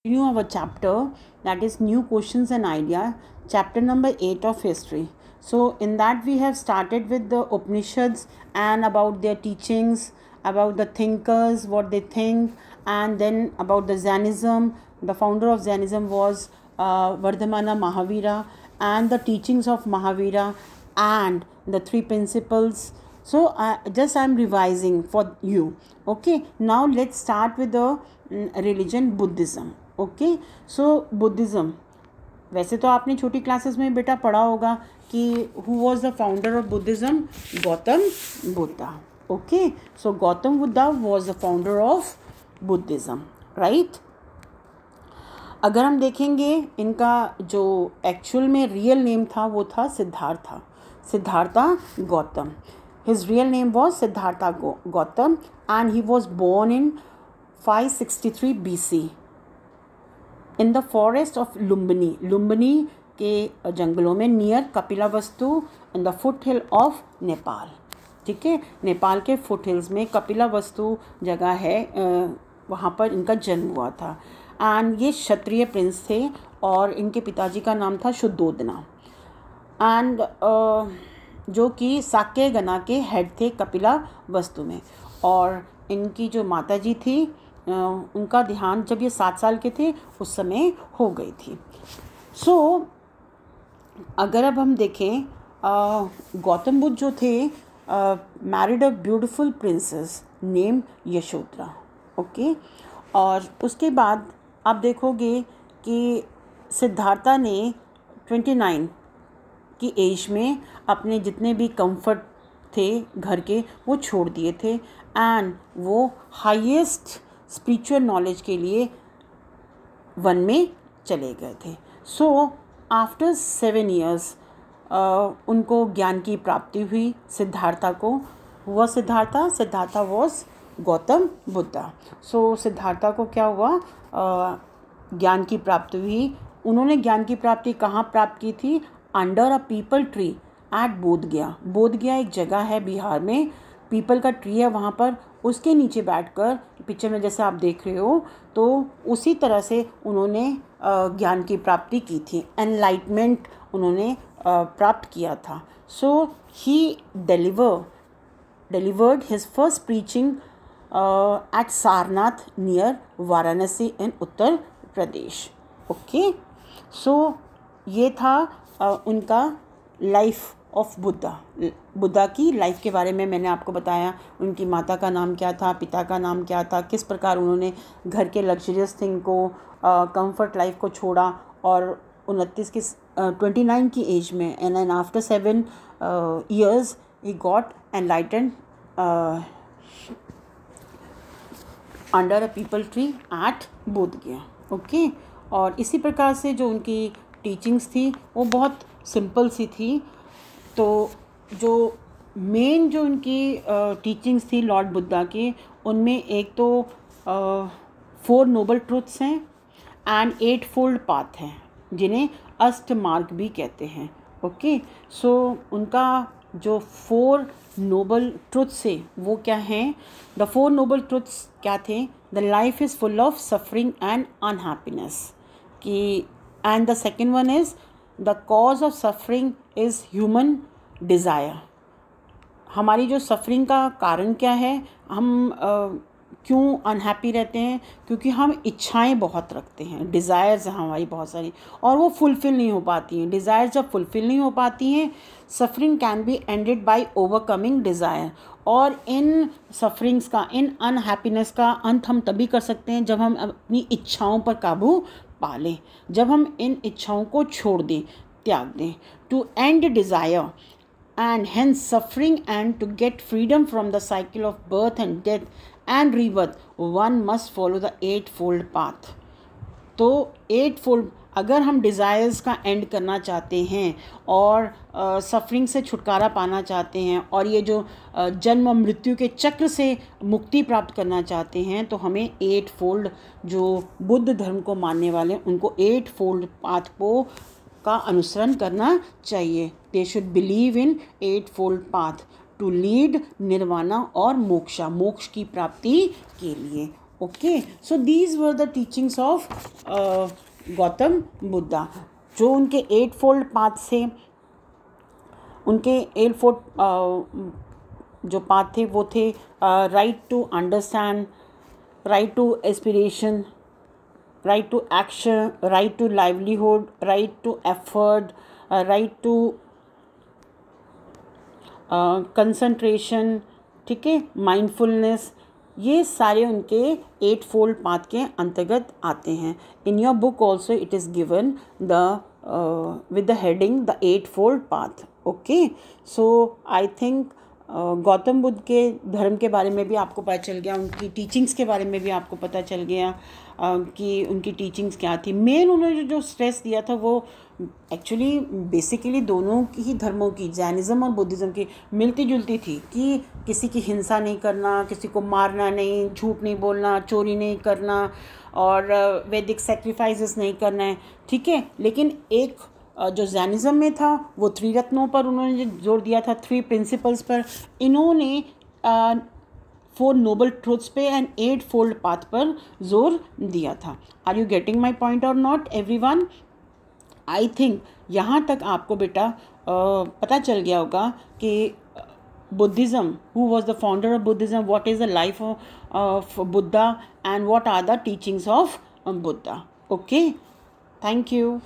Continue our chapter, that is new questions and idea, chapter number 8 of history. So in that we have started with the Upanishads and about their teachings, about the thinkers, what they think, and then about the Jainism. The founder of Jainism was Vardhamana Mahavira, and the teachings of Mahavira and the three principles. So I'm revising for you. Okay, now let's start with the religion Buddhism. Okay, so Buddhism, वैसे तो आपने छोटी classes में बेटा पढ़ा होगा कि who was the founder of Buddhism, Gautam Buddha. Okay, so Gautam Buddha was the founder of Buddhism, right. अगर हम देखेंगे इनका जो एक्चुअल में रियल नेम था वो था Siddhartha Gautam. His real name was Siddhartha Gautam and he was born in 563 BC in the forest of Lumbini के जंगलों में near Kapilavastu in the foot hill of Nepal. ठीक है, नेपाल के फुट हिल्स में कपिलावस्तु जगह है, वहाँ पर इनका जन्म हुआ था. एंड ये क्षत्रिय प्रिंस थे और इनके पिताजी का नाम था शुद्धोदना, एंड जो कि साक्य गणा के हेड थे कपिलावस्तु में. और इनकी जो माताजी थी उनका देहांत जब ये 7 साल के थे उस समय हो गई थी. सो अगर अब हम देखें, गौतम बुद्ध जो थे married a beautiful princess name Yashodhara. Okay, और उसके बाद आप देखोगे कि सिद्धार्था ने 29 की एज में अपने जितने भी कंफर्ट थे घर के वो छोड़ दिए थे, एंड वो हाईएस्ट स्पिरिचुअल नॉलेज के लिए वन में चले गए थे. सो आफ्टर 7 years उनको ज्ञान की प्राप्ति हुई. सिद्धार्था को हुआ सिद्धार्था वॉज गौतम बुद्धा. सो सिद्धार्था को क्या हुआ, ज्ञान की प्राप्ति हुई. उन्होंने ज्ञान की प्राप्ति कहाँ प्राप्त की थी, under a peepal tree at Bodh Gaya एक जगह है बिहार में, पीपल का ट्री है वहाँ पर, उसके नीचे बैठकर पिक्चर में जैसे आप देख रहे हो, तो उसी तरह से उन्होंने ज्ञान की प्राप्ति की थी, एनलाइटमेंट उन्होंने प्राप्त किया था. So he delivered his first preaching at Sarnath near Varanasi in Uttar Pradesh. Okay, so ये था उनका लाइफ ऑफ बुद्धा की लाइफ के बारे में मैंने आपको बताया. उनकी माता का नाम क्या था, पिता का नाम क्या था, किस प्रकार उन्होंने घर के लग्जरियस थिंग को, कंफर्ट लाइफ को छोड़ा और 29 की एज में, and after 7 years he got enlightened under a peepal tree at Bodhgaya. Okay, और इसी प्रकार से जो उनकी टीचिंग्स थी वो बहुत सिंपल सी थी. तो जो मेन जो उनकी टीचिंग्स थी लॉर्ड बुद्धा की, उनमें एक तो 4 नोबल ट्रुथ्स हैं एंड 8 फोल्ड पाथ हैं जिन्हें अष्ट मार्ग भी कहते हैं. ओके, सो उनका जो 4 नोबल ट्रुथ्स है वो क्या हैं, द 4 नोबल ट्रुथ्स क्या थे, the life is full of suffering and unhappiness की, and the second one is the cause of suffering is human desire. हमारी जो सफरिंग का कारण क्या है, हम क्यों अनहैप्पी रहते हैं, क्योंकि हम इच्छाएं बहुत रखते हैं, डिज़ायर्स हैं हमारी बहुत सारी, और वो फुलफ़िल नहीं हो पाती हैं. डिज़ायर्स जब फुलफ़िल नहीं हो पाती हैं, suffering can be ended by overcoming desire. और इन सफरिंग्स का, इन अनहैप्पीनेस का अंत हम तभी कर सकते हैं जब हम अपनी इच्छाओं पर काबू पा लें, जब हम इन इच्छाओं को छोड़ दें, त्याग दें. To end desire and hence suffering and to get freedom from the cycle of birth and death and rebirth, one must follow the 8-fold path. तो 8-fold, अगर हम डिज़ायर्स का एंड करना चाहते हैं और सफरिंग से छुटकारा पाना चाहते हैं और ये जो जन्म मृत्यु के चक्र से मुक्ति प्राप्त करना चाहते हैं, तो हमें 8-fold जो बुद्ध धर्म को मानने वाले हैं उनको 8-fold पाथ को का अनुसरण करना चाहिए. They should believe in 8-fold path to lead nirvana और मोक्ष की प्राप्ति के लिए. Okay, so these were the teachings of Gautam Buddha. जो उनके 8 फोल्ड पाथ थे, उनके 8 फोल्ड जो पाथ थे वो थे right to understand, right to aspiration, right to action, right to livelihood, right to effort, right to concentration, ठीक है, माइंडफुलनेस. ये सारे उनके 8 फोल्ड पाथ के अंतर्गत आते हैं. In your book also it is given the with the heading the 8 fold path. Okay, so I think Gautam Buddha के धर्म के बारे में भी आपको पता चल गया, उनकी टीचिंग्स के बारे में भी आपको पता चल गया कि उनकी टीचिंग्स क्या थी. मेन उन्होंने जो स्ट्रेस दिया था वो एक्चुअली बेसिकली दोनों की ही धर्मों की, जैनिज़्म और बुद्धिज़्म की मिलती जुलती थी कि किसी की हिंसा नहीं करना, किसी को मारना नहीं, झूठ नहीं बोलना, चोरी नहीं करना और वैदिक सेक्रीफाइसेस नहीं करना है. ठीक है, लेकिन एक जो जैनिज़्म में था वो 3 रत्नों पर उन्होंने जोर दिया था, 3 प्रिंसिपल्स पर. इन्होंने 4 नोबल ट्रूथ्स पे एंड 8 फोल्ड पाथ पर जोर दिया था. Are you getting my point और नॉट एवरीवन? आई थिंक यहाँ तक आपको बेटा पता चल गया होगा कि Buddhism, who was the founder of Buddhism, what is the life of Buddha and what are the teachings of Buddha. Okay, thank you.